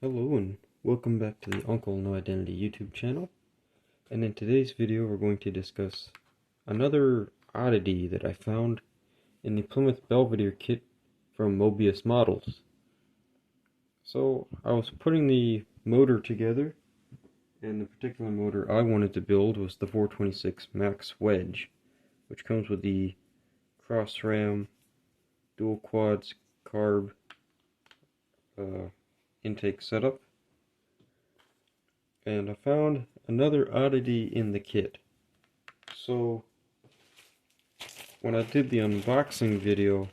Hello and welcome back to the Uncle No Identity YouTube channel. And in today's video we're going to discuss another oddity that I found in the Plymouth Belvedere kit from Moebius Models. So I was putting the motor together, and the particular motor I wanted to build was the 426 Max Wedge, which comes with the cross ram, dual quads, carb intake setup. And I found another oddity in the kit. So when I did the unboxing video,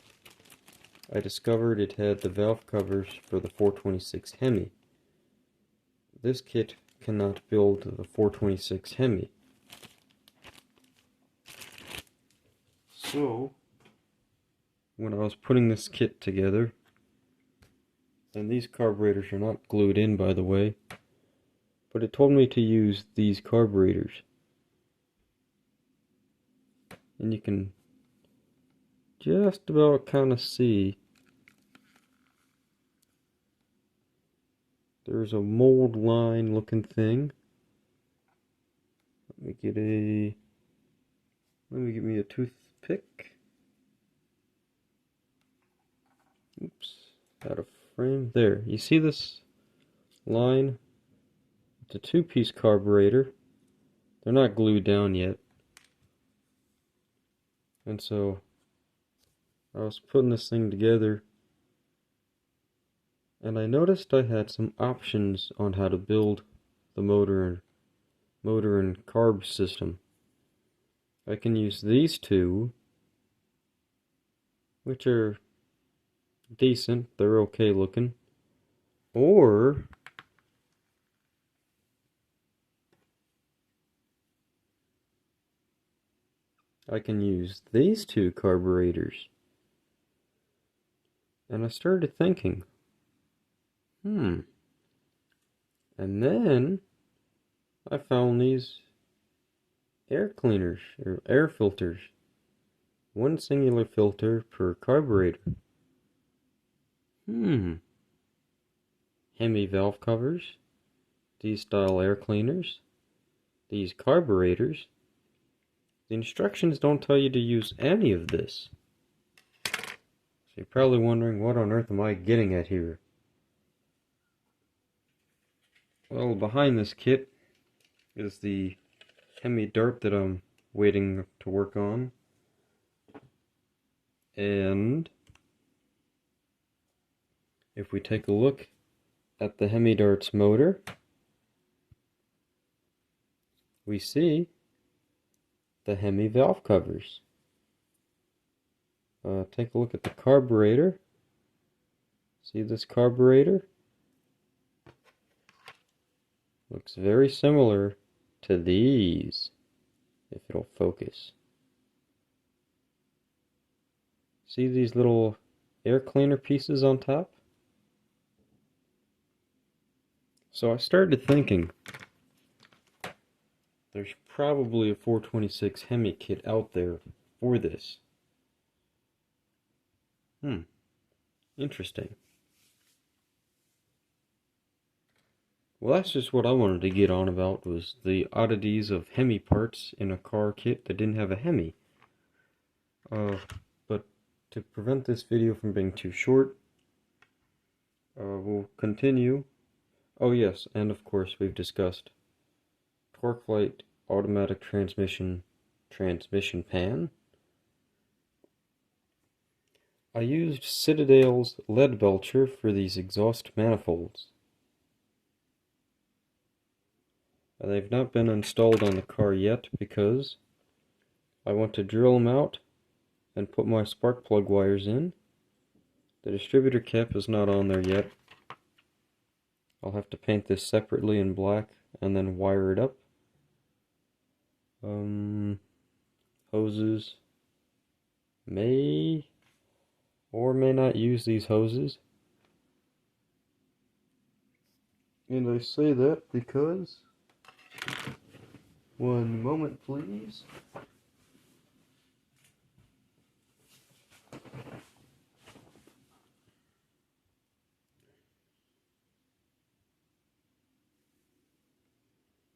I discovered it had the valve covers for the 426 Hemi. This kit cannot build the 426 Hemi. So when I was putting this kit together, and these carburetors are not glued in, by the way, but it told me to use these carburetors. And you can just about kind of see there's a mold line looking thing. Let me get me a toothpick. Oops, out of frame. There, you see this line? It's a two-piece carburetor. They're not glued down yet. And so I was putting this thing together, and I noticed I had some options on how to build the motor and carb system. I can use these two, which are decent, they're okay looking, or I can use these two carburetors. And I started thinking, and then I found these air cleaners, or air filters. One singular filter per carburetor. Hemi valve covers, these style air cleaners, these carburetors. The instructions don't tell you to use any of this. So you're probably wondering, what on earth am I getting at here? Well, behind this kit is the Hemi Dart that I'm waiting to work on. And if we take a look at the Hemi Dart's motor, we see the Hemi valve covers. Take a look at the carburetor. See this carburetor? Looks very similar to these, if it'll focus. See these little air cleaner pieces on top? So I started thinking, there's probably a 426 Hemi kit out there for this. Interesting. Well, that's just what I wanted to get on about, was the oddities of Hemi parts in a car kit that didn't have a Hemi. But to prevent this video from being too short, we'll continue. Oh yes, and of course we've discussed TorqueFlite automatic transmission pan. I used Citadel's lead belcher for these exhaust manifolds. They've not been installed on the car yet because I want to drill them out and put my spark plug wires in. The distributor cap is not on there yet. I'll have to paint this separately in black and then wire it up. Hoses. May or may not use these hoses. And I say that because, one moment please.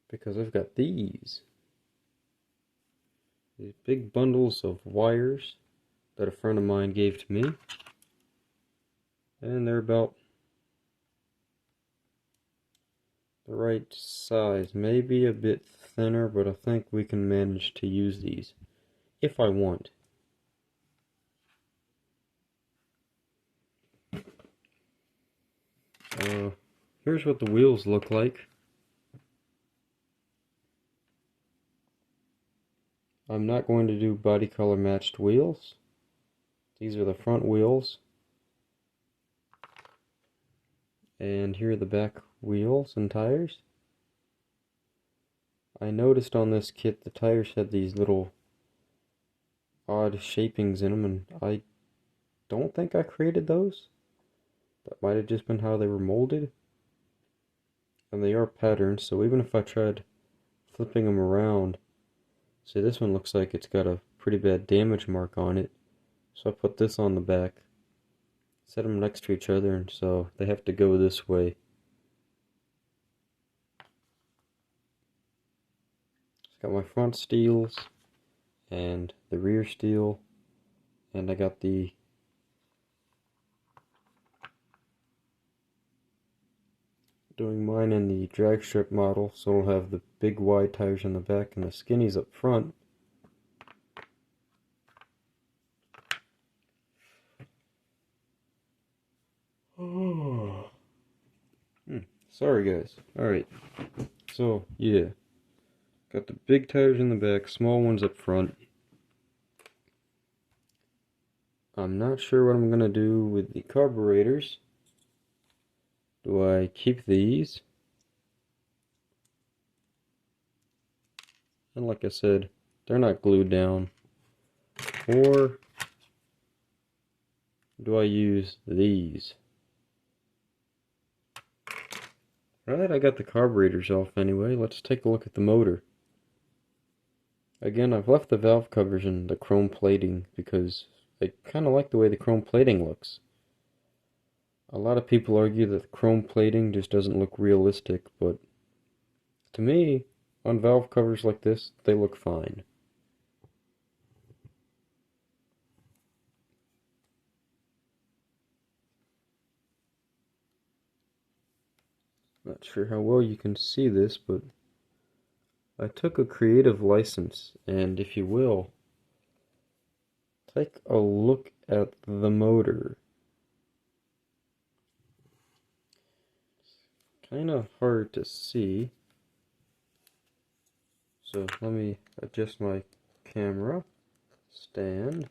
because I've got these big bundles of wires that a friend of mine gave to me, and they're about the right size, maybe a bit thinner, but I think we can manage to use these if I want. Here's what the wheels look like. I'm not going to do body color matched wheels. These are the front wheels. And here are the back wheels and tires. I noticed on this kit the tires had these little odd shapings in them, and I don't think I created those. That might have just been how they were molded. And they are patterns, so even if I tried flipping them around, see, this one looks like it's got a pretty bad damage mark on it. So I put this on the back, set them next to each other, and so they have to go this way. It's got my front steels and the rear steel, and I got the doing mine in the drag strip model, so it'll have the big wide tires in the back and the skinnies up front. Sorry guys. Alright, so yeah, got the big tires in the back, small ones up front. I'm not sure what I'm gonna do with the carburetors. Do I keep these? And like I said, they're not glued down. Or do I use these? Right, I got the carburetors off anyway. Let's take a look at the motor. Again, I've left the valve covers and the chrome plating because I kind of like the way the chrome plating looks. A lot of people argue that the chrome plating just doesn't look realistic, but to me, on valve covers like this, they look fine. Not sure how well you can see this, but I took a creative license, and if you will, take a look at the motor. It's kind of hard to see, so let me adjust my camera stand.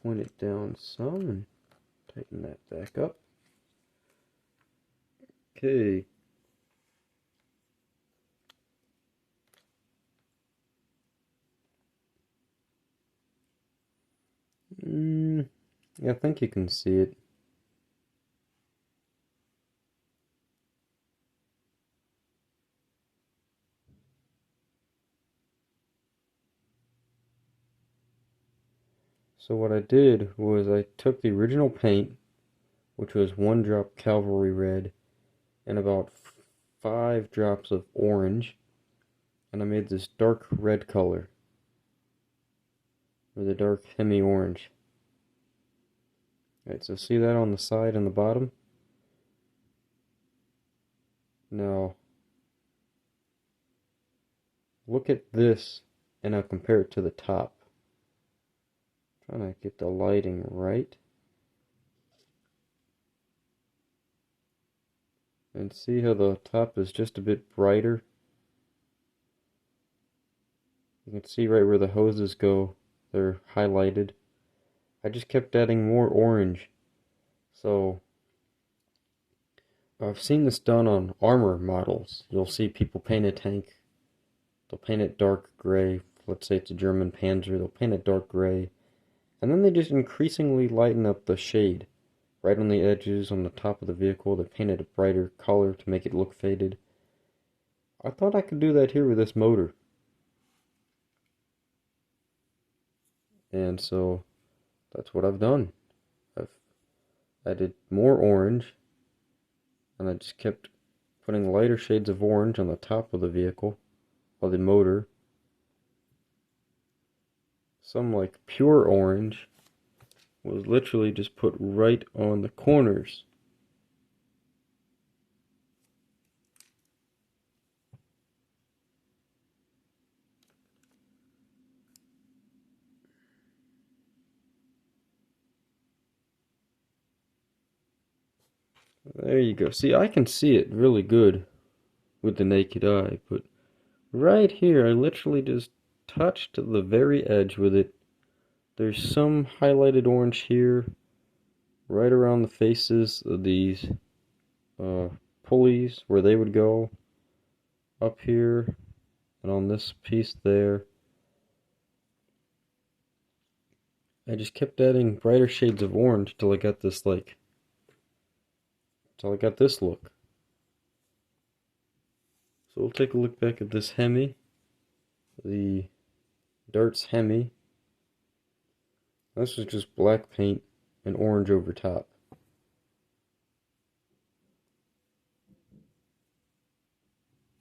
Point it down some and tighten that back up. Okay. Yeah, I think you can see it. So what I did was I took the original paint, which was 1 drop Cavalry Red and about 5 drops of orange, and I made this dark red color, or the dark Hemi orange. Alright, so see that on the side and the bottom? Now, look at this, and I'll compare it to the top. Trying to get the lighting right. And see how the top is just a bit brighter? You can see right where the hoses go, they're highlighted. I just kept adding more orange. So, I've seen this done on armor models. You'll see people paint a tank. They'll paint it dark gray. Let's say it's a German Panzer. They'll paint it dark gray. And then they just increasingly lighten up the shade. Right on the edges, on the top of the vehicle, they paint it a brighter color to make it look faded. I thought I could do that here with this motor. And so, that's what I've done. I've I did more orange, and I just kept putting lighter shades of orange on the top of the vehicle, or the motor. Some like pure orange was literally just put right on the corners. There you go. See, I can see it really good with the naked eye, but right here I literally just touched the very edge with it. There's some highlighted orange here, right around the faces of these pulleys where they would go, up here, and on this piece there. I just kept adding brighter shades of orange till I got this look. So we'll take a look back at this Hemi, the Darts Hemi. This was just black paint and orange over top.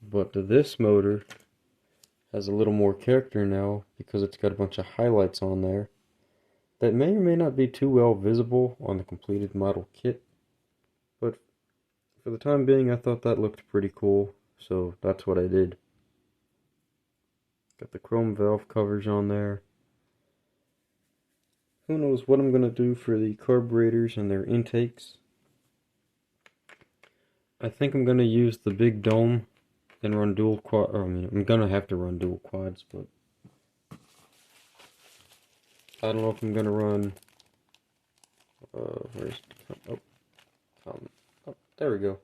But this motor has a little more character now because it's got a bunch of highlights on there that may or may not be too well visible on the completed model kit. But for the time being, I thought that looked pretty cool, so that's what I did. Got the chrome valve covers on there. Who knows what I'm going to do for the carburetors and their intakes. I think I'm going to use the big dome and run dual quad. I'm going to have to run dual quads, but I don't know if I'm going to run. There we go.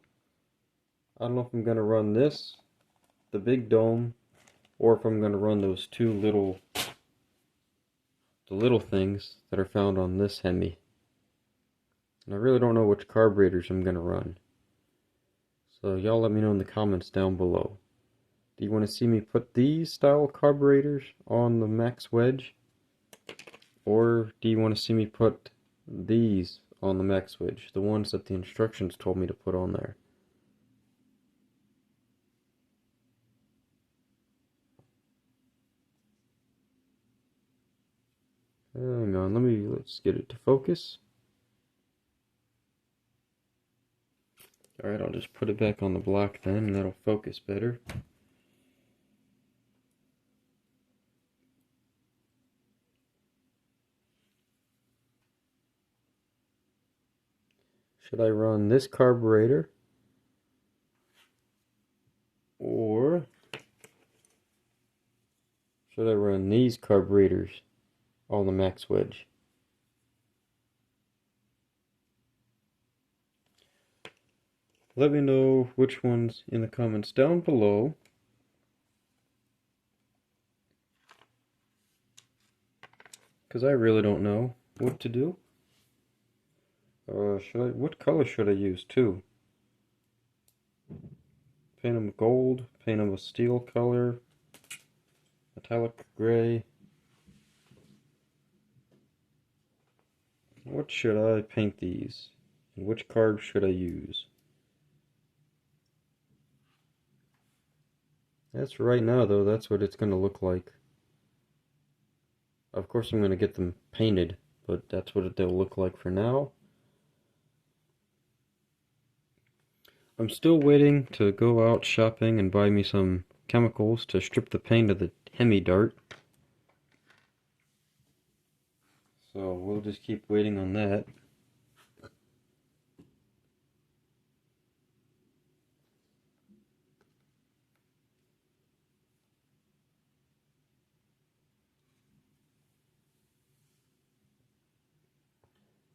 I don't know if I'm going to run this, the big dome, or if I'm going to run those two little things that are found on this Hemi. And I really don't know which carburetors I'm going to run. So y'all let me know in the comments down below. Do you want to see me put these style carburetors on the max wedge? Or do you want to see me put these on the max wedge? The ones that the instructions told me to put on there. Hang on, let's get it to focus. Alright, I'll just put it back on the block then, and that'll focus better. Should I run this carburetor, or should I run these carburetors on the max wedge? Let me know which ones in the comments down below. Because I really don't know what to do. What color should I use too? Paint them gold, paint them a steel color, metallic gray. What should I paint these? And which carb should I use? That's right now though, that's what it's going to look like. Of course I'm going to get them painted, but that's what they'll look like for now. I'm still waiting to go out shopping and buy me some chemicals to strip the paint of the Hemi Dart. So we'll just keep waiting on that.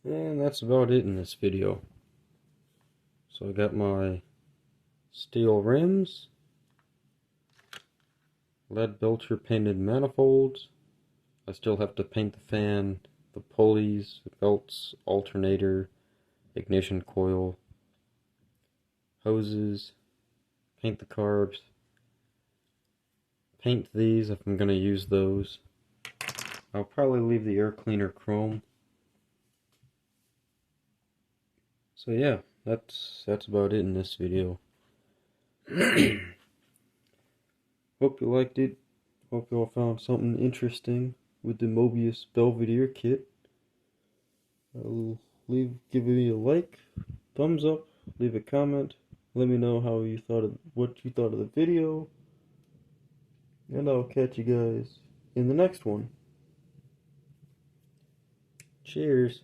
And that's about it in this video. So I got my steel rims, lead belcher painted manifolds. I still have to paint the fan, the pulleys, the belts, alternator, ignition coil, hoses, paint the carbs, paint these if I'm going to use those. I'll probably leave the air cleaner chrome. So yeah, that's about it in this video. Hope you liked it. Hope you all found something interesting with the Moebius Belvedere kit. Give me a like, thumbs up, leave a comment. Let me know what you thought of the video, and I'll catch you guys in the next one. Cheers.